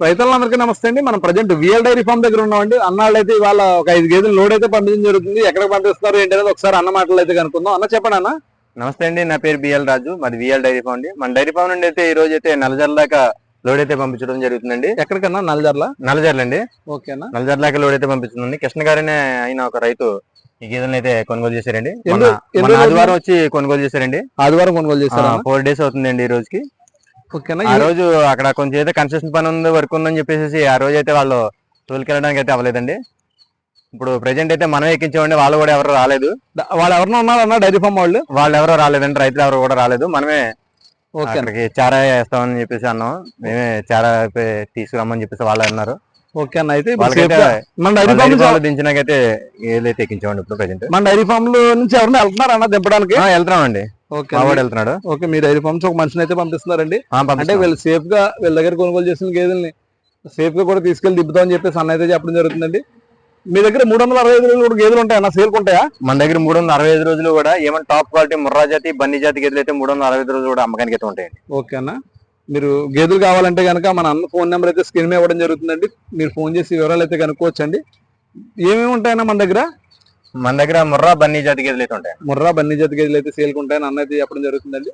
రైతులందరికీ నమస్తే అండి. మనం ప్రజెంట్ విఎల్ డైరీ ఫామ్ దగ్గర ఉన్నామండి. అన్నాళ్ళు అయితే ఇవాళ ఒక 5 గేదెలు లోడ్ అయితే పంపించడం జరుగుతుంది. ఎక్కడికి పంపిస్తున్నారు ఏంటి అనేది ఒకసారి అన్న మాటలు అయితే కనుక్కుందాం. అన్న చెప్పండి అన్న. నమస్తే అండి, నా పేరు బిఎల్ రాజు, మాది విఎల్ డైరీ ఫామ్ అండి. మన డైరీ ఫామ్ నుండి అయితే ఈ రోజు అయితే నల్లజర్ల దాకా లోడ్ అయితే పంపించడం జరుగుతుందండి. ఎక్కడికన్నా? నల్లజర్ల అండి. ఓకే అన్న. నల్లజర్ల దాకా లోడ్ అయితే పంపిస్తుంది. కృష్ణ గారనే ఆయన ఒక రైతు ఈ గేదెలను అయితే కొనుగోలు చేశారండి. ఆదివారం వచ్చి కొనుగోలు చేశారండి. ఆదివారం కొనుగోలు చేశారు. 4 days అవుతుందండి ఈ రోజుకి. ఓకేనా. ఆ రోజు అక్కడ కొంచెం అయితే కన్స్ట్రక్షన్ పని ఉంది, వర్క్ ఉందని చెప్పేసి ఆ రోజు అయితే వాళ్ళు తోలుకెళ్ళడానికి అయితే అవ్వలేదండి. ఇప్పుడు ప్రెజెంట్ అయితే మనం ఎక్కించామండి, వాళ్ళు కూడా ఎవరు రాలేదు. వాళ్ళు ఎవరన్నా ఉన్నారన్న డైరీ ఫామ్ వాళ్ళు ఎవరో రాలేదండి, రైతులు ఎవరు కూడా రాలేదు. మనమే అక్కడికి చారా వేస్తామని చెప్పేసి అన్నాం, మేమే చారా తీసుకురామని చెప్పేసి వాళ్ళు అన్నారు. ఓకే అన్న. అయితే మన డైరీ ఫామ్ దించినాకైతే ఏదైతే ఎక్కించామండి ఇప్పుడు ప్రెజెంట్. మన డైరీ ఫామ్ లో నుంచి ఎవరైనా వెళ్తున్నారు అన్న దింపడానికి? వెళ్తున్నామండి. వెళ్తున్నాడు. ఓకే, మీ డైరీ ఫామ్ ఒక మనిషిని అయితే పంపిస్తున్నారండి. అంటే వీళ్ళు సేఫ్ గా వీళ్ళ దగ్గర కొనుగోలు చేసిన గేదెల్ని సేఫ్ గా కూడా తీసుకెళ్లి దింపుతామని చెప్పేసి అన్న అయితే చెప్పడం జరుగుతుందండి. మీ దగ్గర 365 రోజులు కూడా గేదెలు ఉంటాయా? సేల్కుంటాయా? మన దగ్గర 365 రోజులు కూడా ఏమైనా టాప్ క్వాలిటీ ముర్రా జాతి, బన్నీ జాతి గేదెలు అయితే 365 రోజులు కూడా అమ్మకానికి అయితే ఉంటాయండి. ఓకే అన్న. మీరు గేదెలు కావాలంటే కనుక మన అన్న ఫోన్ నెంబర్ అయితే స్క్రీన్ మీద ఇవ్వడం జరుగుతుందండి. మీరు ఫోన్ చేసి వివరాలు అయితే కనుక్కోవచ్చండి. ఏమేమి ఉంటాయన్నా మన దగ్గర? ముర్రా బన్నీ జాతి గేదెలు అయితే ఉంటాయి. ముర్రా బన్నీ జాతి గేదెలు అయితే సేల్కుంటాయని అన్న అయితే చెప్పడం జరుగుతుందండి.